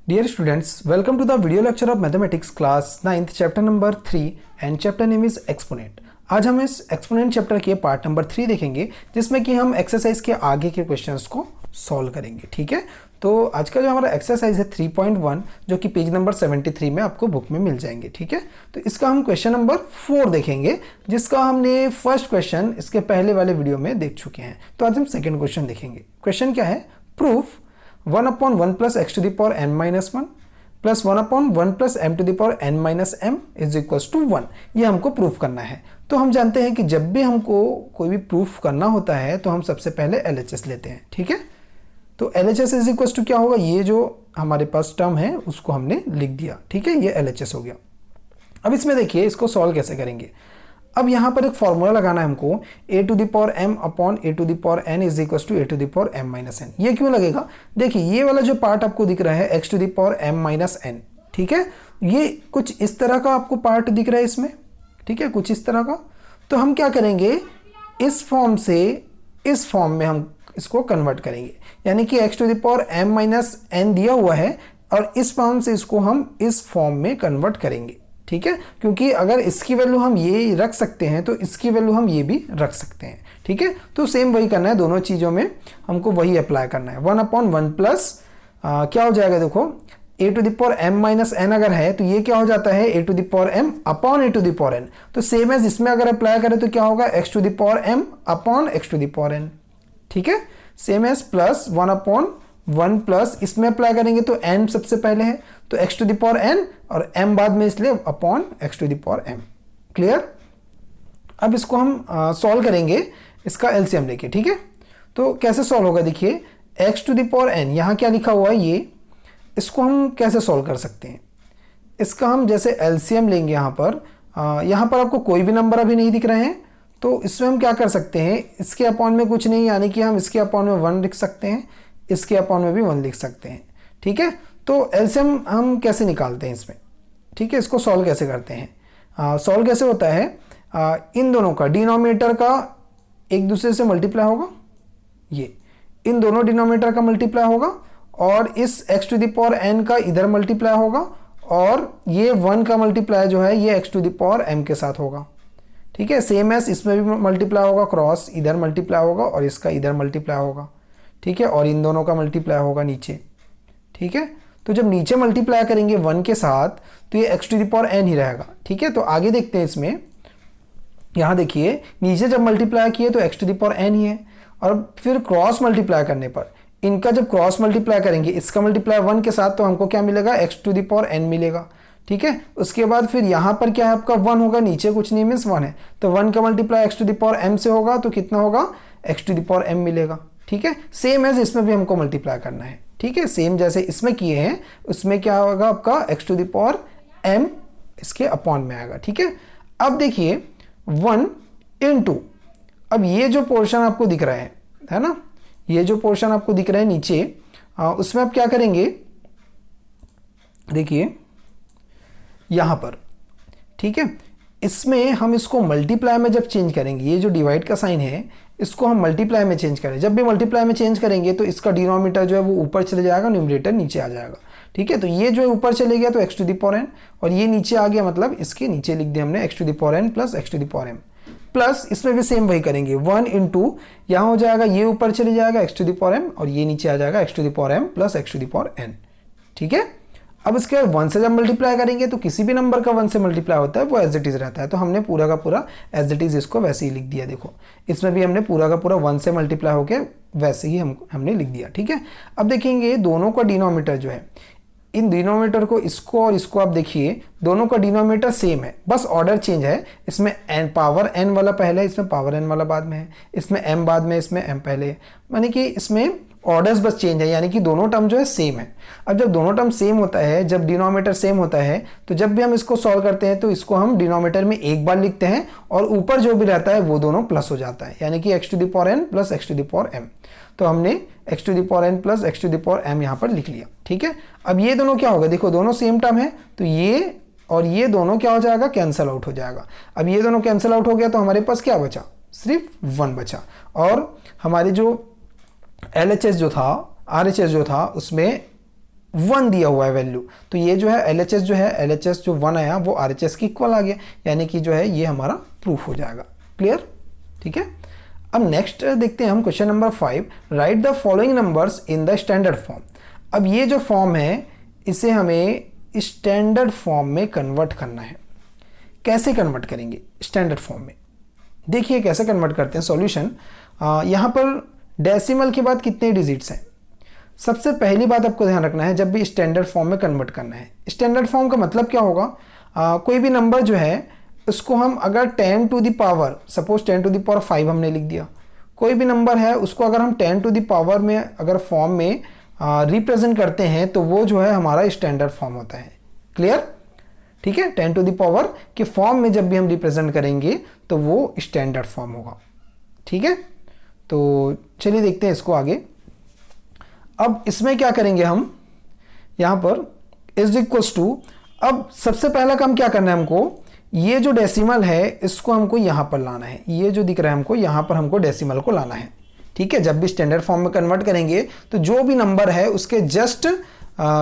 Dear students, welcome to the video lecture of Mathematics class 9th chapter number 3 and chapter name is Exponent। आज हम इस exponent chapter के part number 3 देखेंगे जिसमें कि हम एक्सरसाइज के आगे के क्वेश्चंस को सॉल्व करेंगे। ठीक है, तो आज का जो हमारा एक्सरसाइज है 3.1 जो कि पेज नंबर 73 में आपको बुक में मिल जाएंगे। ठीक है, तो इसका हम क्वेश्चन नंबर 4 देखेंगे जिसका हमने फर्स्ट क्वेश्चन इसके पहले वाले वीडियो में देख चुके हैं। तो आज हम सेकेंड क्वेश्चन देखेंगे। क्वेश्चन क्या है? Proof 1/1 plus x to the power n minus 1 plus 1/1 plus m to the power n minus m is equals to 1। ये हमको प्रूफ करना है। तो हम जानते हैं कि जब भी हमको कोई भी प्रूफ करना होता है तो हम सबसे पहले LHS लेते हैं। ठीक है, तो LHS इज इक्वल्स टू क्या होगा? ये जो हमारे पास टर्म है उसको हमने लिख दिया। ठीक है, ये LHS हो गया। अब इसमें देखिए इसको सॉल्व कैसे करेंगे। अब यहाँ पर एक फॉर्मूला लगाना है हमको, a to the power m upon a to the power n is equals to a to the power m minus n। ये क्यों लगेगा? देखिए ये वाला जो पार्ट आपको दिख रहा है x to the power m minus n, ठीक है, ये कुछ इस तरह का आपको पार्ट दिख रहा है इसमें। ठीक है, कुछ इस तरह का। तो हम क्या करेंगे, इस फॉर्म से इस फॉर्म में हम इसको कन्वर्ट करेंगे, यानी कि x to the power m minus n दिया हुआ है और इस फॉर्म से इसको हम इस फॉर्म में कन्वर्ट करेंगे। ठीक है, क्योंकि अगर इसकी वैल्यू हम ये रख सकते हैं तो इसकी वैल्यू हम ये भी रख सकते हैं। ठीक है, तो सेम वही करना है, दोनों चीज़ों में हमको वही अप्लाई करना है। 1/1 प्लस क्या हो जाएगा, देखो a to the power m minus n अगर है तो ये क्या हो जाता है a to the power m upon a to the power n। तो सेम एज इसमें अगर अप्लाई करें तो क्या होगा x to the power m upon x to the power n। ठीक है, सेम एज प्लस 1/1 प्लस इसमें अप्लाई करेंगे तो n सबसे पहले है तो x to the power n और m बाद में इसलिए upon x to the power m। Clear? अब इसको हम सॉल्व करेंगे इसका एलसीएम लेके। ठीक है, तो कैसे सॉल्व होगा, देखिए x to the power n यहाँ क्या लिखा हुआ है, ये इसको हम कैसे सॉल्व कर सकते हैं। इसका हम जैसे एलसीएम लेंगे यहाँ पर आपको कोई भी नंबर अभी नहीं दिख रहे हैं तो इसमें हम क्या कर सकते हैं, इसके अपॉन में कुछ नहीं, यानी कि हम इसके अपॉन में 1 लिख सकते हैं, इसके अपॉन में भी 1 लिख सकते हैं। ठीक है, तो एलसीएम हम कैसे निकालते हैं इसमें। ठीक है, इसको सॉल्व कैसे करते हैं, सॉल्व कैसे होता है, इन दोनों का डिनोमिनेटर का एक दूसरे से मल्टीप्लाई होगा, ये इन दोनों डिनोमिनेटर का मल्टीप्लाई होगा और इस x to the power n का इधर मल्टीप्लाई होगा और ये 1 का मल्टीप्लाई जो है ये x to the power m के साथ होगा। ठीक है, सेम एस इसमें भी मल्टीप्लाई होगा, क्रॉस इधर मल्टीप्लाई होगा और इसका इधर मल्टीप्लाई होगा। ठीक है, और इन दोनों का मल्टीप्लाई होगा नीचे। ठीक है, तो जब नीचे मल्टीप्लाई करेंगे 1 के साथ तो ये x to the power n ही रहेगा। ठीक है, तो आगे देखते हैं इसमें, यहाँ देखिए नीचे जब मल्टीप्लाई किए तो x to the power n ही है और फिर क्रॉस मल्टीप्लाई करने पर इनका जब क्रॉस मल्टीप्लाई करेंगे इसका मल्टीप्लाई 1 के साथ तो हमको क्या मिलेगा, x to the power n मिलेगा। ठीक है, उसके बाद फिर यहाँ पर क्या है आपका 1 होगा, नीचे कुछ नहीं मीन्स 1 है तो 1 का multiply x to the power m से होगा तो कितना होगा, x to the power m मिलेगा। ठीक है, सेम एज इसमें भी हमको मल्टीप्लाई करना है। ठीक है, सेम जैसे इसमें किए हैं उसमें क्या होगा आपका x to the power m इसके अपॉन में आएगा। ठीक है, अब देखिए 1 into, अब ये जो पोर्शन आपको दिख रहा है ना, ये जो पोर्शन आपको दिख रहा है नीचे, उसमें आप क्या करेंगे, देखिए यहाँ पर। ठीक है, इसमें हम इसको मल्टीप्लाई में जब चेंज करेंगे, ये जो डिवाइड का साइन है इसको हम मल्टीप्लाई में चेंज करें, जब भी मल्टीप्लाई में चेंज करेंगे तो इसका डिनोमिनेटर जो है वो ऊपर चले जाएगा, न्यूमरेटर नीचे आ जाएगा। ठीक है, तो ये जो है ऊपर चले गया तो x to the power n और ये नीचे आ गया, मतलब इसके नीचे लिख दिया हमने x to the power n plus x to the power m। Plus इसमें भी सेम वही करेंगे, 1 into यहाँ हो जाएगा, ये ऊपर चले जाएगा x to the power m और ये नीचे आ जाएगा x to the power m plus x to the power n। ठीक है, अब इसके बाद 1 से जब मल्टीप्लाई करेंगे तो किसी भी नंबर का 1 से मल्टीप्लाई होता है वो एज इट इज रहता है, तो हमने पूरा का पूरा एज इट इज इसको वैसे ही लिख दिया। देखो इसमें भी हमने पूरा का पूरा 1 से मल्टीप्लाई होकर वैसे ही हमने लिख दिया। ठीक है, अब देखेंगे दोनों का डिनोमिनेटर जो है, इन डिनोमिनेटर को इसको और इसको आप देखिए दोनों का डिनोमिनेटर सेम है, बस ऑर्डर चेंज है। इसमें n पावर n वाला पहले है, इसमें पावर n वाला बाद में है, इसमें m बाद में, इसमें m पहले है, यानी कि इसमें ऑर्डर्स बस चेंज है, यानी कि दोनों टर्म जो है सेम है। अब जब दोनों टर्म सेम होता है, जब डिनोमिनेटर सेम होता है तो जब भी हम इसको सॉल्व करते हैं तो इसको हम डिनोमिनेटर में एक बार लिखते हैं और ऊपर जो भी रहता है वो दोनों प्लस हो जाता है, यानी कि x to the power n plus x to the power m। तो हमने x to the power n plus x to the power m यहाँ पर लिख लिया। ठीक है, अब ये दोनों क्या होगा, देखो दोनों सेम टर्म है तो ये और ये दोनों क्या हो जाएगा, कैंसिल आउट हो जाएगा। अब ये दोनों कैंसिल आउट हो गया तो हमारे पास क्या बचा, सिर्फ 1 बचा और हमारी जो LHS जो था, RHS जो था उसमें 1 दिया हुआ है वैल्यू, तो ये जो है LHS जो है, LHS जो 1 आया वो RHS के इक्वल आ गया, यानी कि जो है ये हमारा प्रूफ हो जाएगा। क्लियर? ठीक है। अब नेक्स्ट देखते हैं हम question number 5, right the following numbers in the standard form. अब ये जो फॉर्म है इसे हमें स्टैंडर्ड फॉर्म में कन्वर्ट करना है। कैसे कन्वर्ट करेंगे स्टैंडर्ड फॉर्म में? देखिए कैसे कन्वर्ट करते हैं। सॉल्यूशन, यहाँ पर डेसिमल के बाद कितने डिजिट्स हैं? सबसे पहली बात आपको ध्यान रखना है, जब भी स्टैंडर्ड फॉर्म में कन्वर्ट करना है, स्टैंडर्ड फॉर्म का मतलब क्या होगा, कोई भी नंबर जो है उसको हम अगर 10 to the power, suppose 10 to the power 5 हमने लिख दिया, कोई भी नंबर है उसको अगर हम 10 टू द पावर में अगर फॉर्म में रिप्रेजेंट करते हैं तो वो जो है हमारा स्टैंडर्ड फॉर्म होता है। क्लियर? ठीक है, 10 टू द पावर के फॉर्म में जब भी हम रिप्रेजेंट करेंगे तो वो स्टैंडर्ड फॉर्म होगा। ठीक है, तो चलिए देखते हैं इसको आगे। अब इसमें क्या करेंगे हम, यहाँ पर इज इक्वल्स टू, अब सबसे पहला काम क्या करना है हमको, ये जो डेसिमल है इसको हमको यहाँ पर लाना है, ये जो दिख रहा है हमको यहाँ पर हमको डेसिमल को लाना है। ठीक है, जब भी स्टैंडर्ड फॉर्म में कन्वर्ट करेंगे तो जो भी नंबर है उसके जस्ट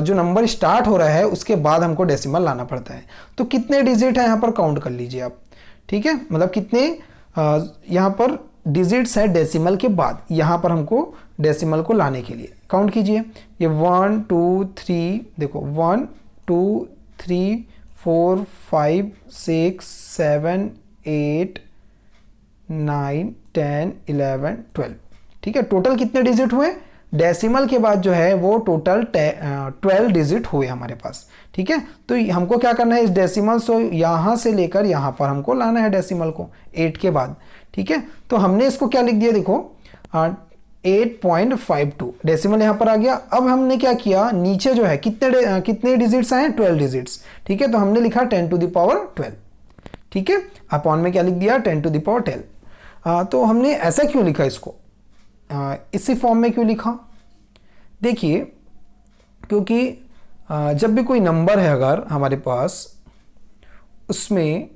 जो नंबर स्टार्ट हो रहा है उसके बाद हमको डेसिमल लाना पड़ता है। तो कितने डिजिट है यहाँ पर काउंट कर लीजिए आप। ठीक है, मतलब कितने यहाँ पर डिजिट्स है डेसिमल के बाद, यहाँ पर हमको डेसिमल को लाने के लिए काउंट कीजिए। ये 1 2 3, देखो 1 2 3 4 5 6 7 8 9 10 11 12। ठीक है, टोटल कितने डिजिट हुए डेसिमल के बाद जो है वो टोटल 12 डिजिट हुए हमारे पास। ठीक है, तो हमको क्या करना है, इस डेसिमल से यहाँ से लेकर यहाँ पर हमको लाना है डेसिमल को 8 के बाद। ठीक है, तो हमने इसको क्या लिख दिया, देखो 8.52 डेसिमल यहाँ पर आ गया। अब हमने क्या किया, नीचे जो है कितने डिजिट्स आए, 12 डिजिट्स। ठीक है, तो हमने लिखा 10 टू द पावर 12। ठीक है, अपॉन में क्या लिख दिया, 10 टू द पावर 12। तो हमने ऐसा क्यों लिखा इसको, इसी फॉर्म में क्यों लिखा? देखिए, क्योंकि जब भी कोई नंबर है अगर हमारे पास, उसमें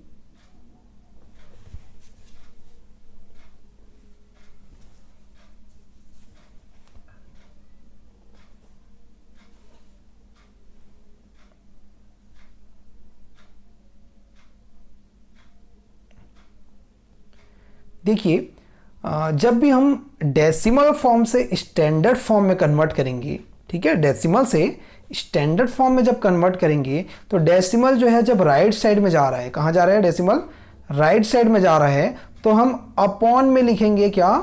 देखिए जब भी हम डेसिमल फॉर्म से स्टैंडर्ड फॉर्म में कन्वर्ट करेंगे, ठीक है, डेसिमल से स्टैंडर्ड फॉर्म में जब कन्वर्ट करेंगे तो डेसिमल जो है जब राइट साइड में जा रहा है, कहाँ जा रहा है डेसिमल, राइट साइड में जा रहा है, तो हम अपॉन में लिखेंगे क्या,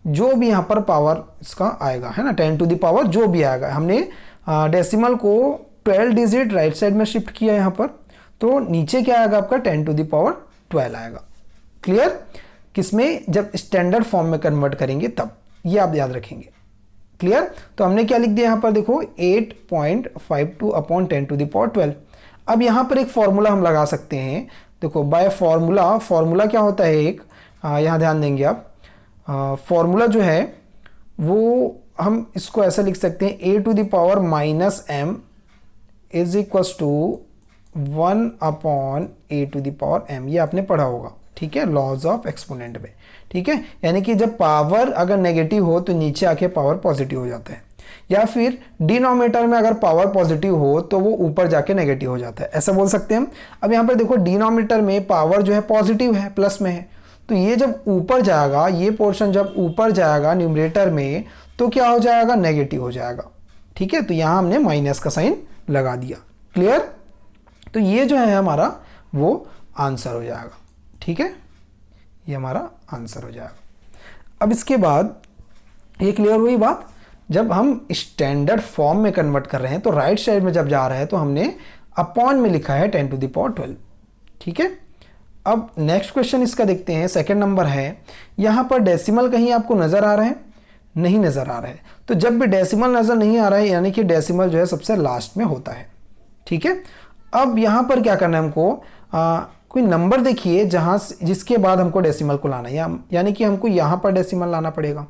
जो भी यहाँ पर पावर इसका आएगा, है ना, 10 टू द पावर जो भी आएगा। हमने डेसिमल को 12 डिजिट राइट साइड में शिफ्ट किया यहाँ पर, तो नीचे क्या आएगा आपका 10 टू द पावर 12 आएगा। क्लियर? किसमें, जब स्टैंडर्ड फॉर्म में कन्वर्ट करेंगे तब, ये आप याद रखेंगे। क्लियर? तो हमने क्या लिख दिया यहाँ पर, देखो 8.52 अपॉन 10 टू द पावर 12। अब यहाँ पर एक फॉर्मूला हम लगा सकते हैं, देखो बाय फॉर्मूला क्या होता है एक, यहाँ ध्यान देंगे आप, फॉर्मूला जो है वो हम इसको ऐसा लिख सकते हैं, a to the power minus m is equals to 1 upon a to the power m। ये आपने पढ़ा होगा, ठीक है, लॉज ऑफ एक्सपोनेंट में। ठीक है, यानी कि जब पावर अगर नेगेटिव हो तो नीचे आके पावर पॉजिटिव हो जाता है, या फिर डिनोमिनेटर में अगर पावर पॉजिटिव हो तो वो ऊपर जाके नेगेटिव हो जाता है, ऐसा बोल सकते हैं हम। अब यहाँ पर देखो डिनोमिनेटर में पावर जो है पॉजिटिव है, प्लस में है, तो ये जब ऊपर जाएगा, ये पोर्शन जब ऊपर जाएगा न्यूमरेटर में तो क्या हो जाएगा, नेगेटिव हो जाएगा। ठीक है, तो यहाँ हमने माइनस का साइन लगा दिया। क्लियर? तो ये जो है हमारा वो आंसर हो जाएगा। ठीक है, ये हमारा आंसर हो जाएगा। अब इसके बाद ये क्लियर हुई बात, जब हम स्टैंडर्ड फॉर्म में कन्वर्ट कर रहे हैं तो राइट साइड में जब जा रहा है तो हमने अपॉन में लिखा है 10 टू द पावर 12। ठीक है, अब नेक्स्ट क्वेश्चन इसका देखते हैं, सेकंड नंबर है। यहाँ पर डेसिमल कहीं आपको नज़र आ रहा है, नहीं नज़र आ रहा है, तो जब भी डेसिमल नज़र नहीं आ रहा है यानी कि डेसिमल जो है सबसे लास्ट में होता है। ठीक है, अब यहाँ पर क्या करना है हमको, कोई नंबर देखिए जिसके बाद हमको डेसिमल को लाना है, यानी कि हमको यहाँ पर डेसिमल लाना पड़ेगा।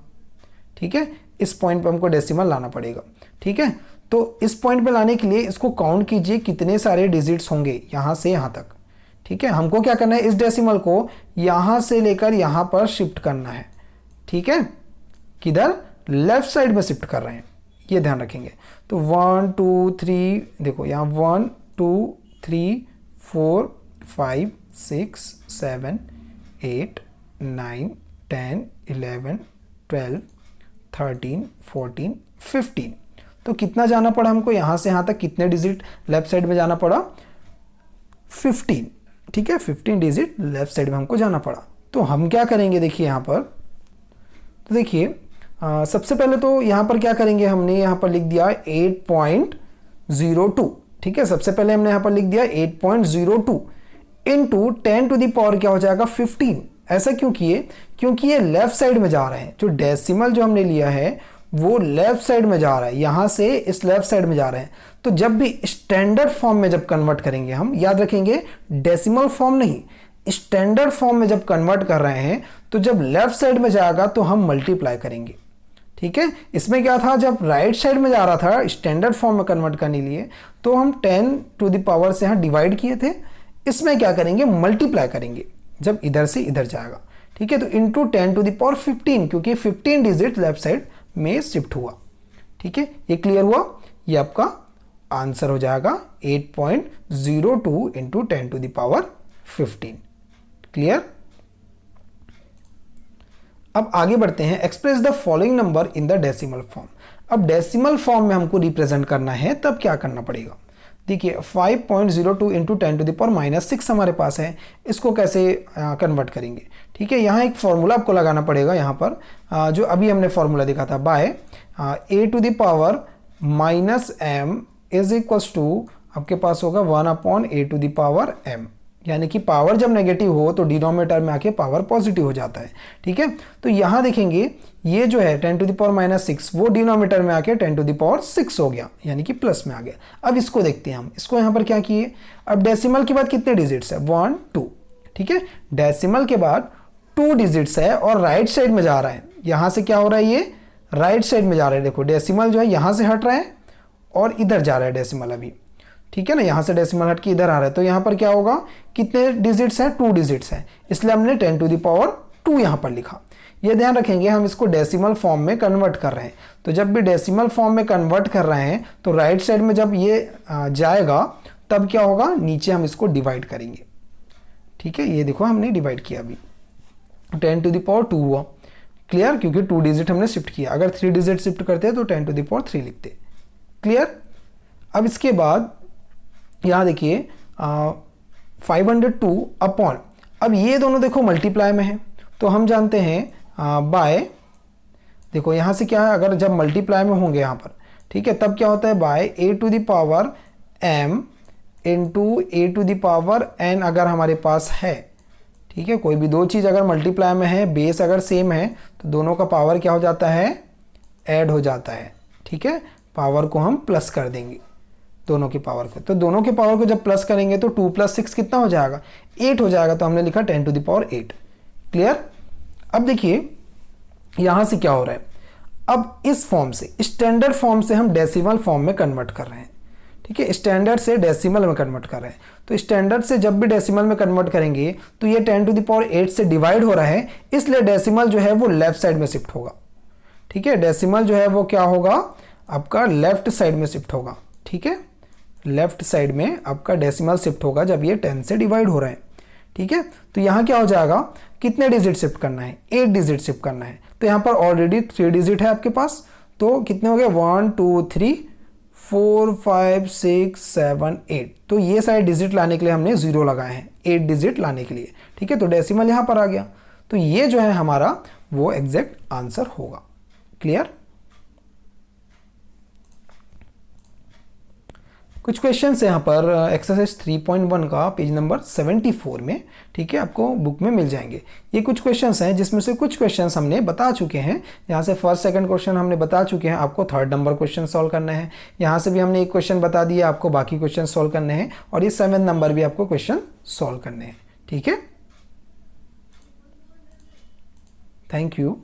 ठीक है, इस पॉइंट पर हमको डेसिमल लाना पड़ेगा। ठीक है, तो इस पॉइंट पे लाने के लिए इसको काउंट कीजिए कितने सारे डिजिट्स होंगे यहाँ से यहाँ तक। ठीक है, हमको क्या करना है, इस डेसिमल को यहाँ से लेकर यहाँ पर शिफ्ट करना है। ठीक है, किधर, लेफ्ट साइड में शिफ्ट कर रहे हैं, ये ध्यान रखेंगे। तो 1 2 3 देखो यहाँ 1 2 3 4 5 6 7 8 9 10 11 12 13 14 15। तो कितना जाना पड़ा हमको यहाँ से यहाँ तक, कितने डिजिट लेफ्ट साइड में जाना पड़ा? 15। ठीक है, 15 डिजिट लेफ्ट साइड में हमको जाना पड़ा। तो हम क्या करेंगे देखिए यहाँ पर, तो देखिए सबसे पहले तो यहाँ पर क्या करेंगे, हमने यहाँ पर लिख दिया 8.02। ठीक है, सबसे पहले हमने यहाँ पर लिख दिया 8.02 इंटू 10 टू द पावर क्या हो जाएगा 15। ऐसा क्यों किए? क्योंकि ये लेफ्ट साइड में जा रहे हैं, जो डेसिमल जो हमने लिया है वो लेफ्ट साइड में जा रहा है, यहाँ से इस लेफ्ट साइड में जा रहे हैं। तो जब भी स्टैंडर्ड फॉर्म में जब कन्वर्ट करेंगे, हम याद रखेंगे डेसिमल फॉर्म नहीं, स्टैंडर्ड फॉर्म में जब कन्वर्ट कर रहे हैं तो जब लेफ्ट साइड में जाएगा तो हम मल्टीप्लाई करेंगे। ठीक है, इसमें क्या था, जब राइट साइड में जा रहा था स्टैंडर्ड फॉर्म में कन्वर्ट करने के लिए तो हम 10 टू द पावर से यहाँ डिवाइड किए थे, इसमें क्या करेंगे मल्टीप्लाई करेंगे जब इधर से इधर जाएगा। ठीक है, तो इंटू 10 टू द पावर 15, क्योंकि 15 डिजिट लेफ्ट साइड में शिफ्ट हुआ। ठीक है, ये क्लियर हुआ? ये आपका आंसर हो जाएगा 8.02 into 10 to the power 15। Clear? अब आगे बढ़ते हैं, express the following number in the decimal form. अब डेसिमल फॉर्म में हमको रिप्रेजेंट करना है, तब क्या करना पड़ेगा? देखिए 5.02 इंटू 10 टू द पावर -6 हमारे पास है, इसको कैसे कन्वर्ट करेंगे? ठीक है, यहाँ एक फॉर्मूला आपको लगाना पड़ेगा, यहाँ पर जो अभी हमने फॉर्मूला देखा था, by a to the power -m is equals to आपके पास होगा 1/a to the power m, यानी कि पावर जब नेगेटिव हो तो डिनोमिनेटर में आके पावर पॉजिटिव हो जाता है। ठीक है, तो यहाँ देखेंगे ये जो है 10 टू द पावर -6 वो डिनोमिनेटर में आके 10 टू द पावर 6 हो गया, यानी कि प्लस में आ गया। अब इसको देखते हैं हम, इसको यहाँ पर क्या किए, अब डेसिमल के बाद कितने डिजिट्स है 1 2। ठीक है, डेसिमल के बाद 2 डिजिट्स है और राइट साइड में जा रहा है, यहाँ से क्या हो रहा है, ये राइट साइड में जा रहा है। देखो डेसिमल जो है यहाँ से हट रहा है और इधर जा रहा है डेसिमल अभी। ठीक है ना, यहाँ से डेसिमल हट के इधर आ रहा है, तो यहाँ पर क्या होगा, कितने डिजिट्स हैं 2 डिजिट्स हैं, इसलिए हमने 10 टू द पावर 2 यहाँ पर लिखा। ये ध्यान रखेंगे, हम इसको डेसिमल फॉर्म में कन्वर्ट कर रहे हैं, तो जब भी डेसिमल फॉर्म में कन्वर्ट कर रहे हैं तो राइट साइड में जब ये जाएगा तब क्या होगा, नीचे हम इसको डिवाइड करेंगे। ठीक है, ये देखो हमने डिवाइड किया, अभी 10 टू द पावर 2 हुआ। क्लियर? क्योंकि 2 डिजिट हमने शिफ्ट किया, अगर 3 डिजिट शिफ्ट करते हैं तो 10 टू द पावर 3 लिखते। क्लियर? अब इसके बाद यहाँ देखिए 502 अपॉन, अब ये दोनों देखो मल्टीप्लाई में है, तो हम जानते हैं बाय, देखो यहाँ से क्या है, अगर जब मल्टीप्लाई में होंगे यहाँ पर, ठीक है, तब क्या होता है by a to the power m into a to the power n अगर हमारे पास है। ठीक है, कोई भी दो चीज़ अगर मल्टीप्लाई में है, बेस अगर सेम है, तो दोनों का पावर क्या हो जाता है, ऐड हो जाता है। ठीक है, पावर को हम प्लस कर देंगे दोनों की पावर को, तो दोनों के पावर को जब प्लस करेंगे तो 2 + 6 कितना हो जाएगा, 8 हो जाएगा, तो हमने लिखा 10 टू द पावर 8। क्लियर? अब देखिए यहाँ से क्या हो रहा है, अब इस फॉर्म से स्टैंडर्ड फॉर्म से हम डेसिमल फॉर्म में कन्वर्ट कर रहे हैं। ठीक है, स्टैंडर्ड से डेसिमल में कन्वर्ट कर रहे हैं, तो स्टैंडर्ड से जब भी डेसिमल में कन्वर्ट करेंगे तो ये 10 टू द पावर 8 से डिवाइड हो रहा है, इसलिए डेसिमल जो है वो लेफ्ट साइड में शिफ्ट होगा। ठीक है, डेसिमल जो है वो क्या होगा, आपका लेफ्ट साइड में शिफ्ट होगा। ठीक है, लेफ्ट साइड में आपका डेसिमल शिफ्ट होगा जब ये 10 से डिवाइड हो रहा है। ठीक है, तो यहाँ क्या हो जाएगा, कितने डिजिट शिफ्ट करना है, 8 डिजिट शिफ्ट करना है, तो यहाँ पर ऑलरेडी 3 डिजिट है आपके पास, तो कितने हो गए 1 2 3 4 5 6 7 8, तो ये सारे डिजिट लाने के लिए हमने 0 लगाए हैं, 8 डिजिट लाने के लिए। ठीक है, तो डेसिमल यहाँ पर आ गया, तो ये जो है हमारा वो एग्जैक्ट आंसर होगा। क्लियर? कुछ क्वेश्चंस यहाँ पर एक्सरसाइज 3.1 का पेज नंबर 74 में, ठीक है, आपको बुक में मिल जाएंगे। ये कुछ क्वेश्चंस हैं जिसमें से कुछ क्वेश्चंस हमने बता चुके हैं, यहाँ से फर्स्ट सेकंड क्वेश्चन हमने बता चुके हैं, आपको थर्ड नंबर क्वेश्चन सॉल्व करना है। यहाँ से भी हमने एक क्वेश्चन बता दिया, आपको बाकी क्वेश्चन सॉल्व करने हैं, और ये 7 नंबर भी आपको क्वेश्चन सॉल्व करने हैं। ठीक है, थैंक यू।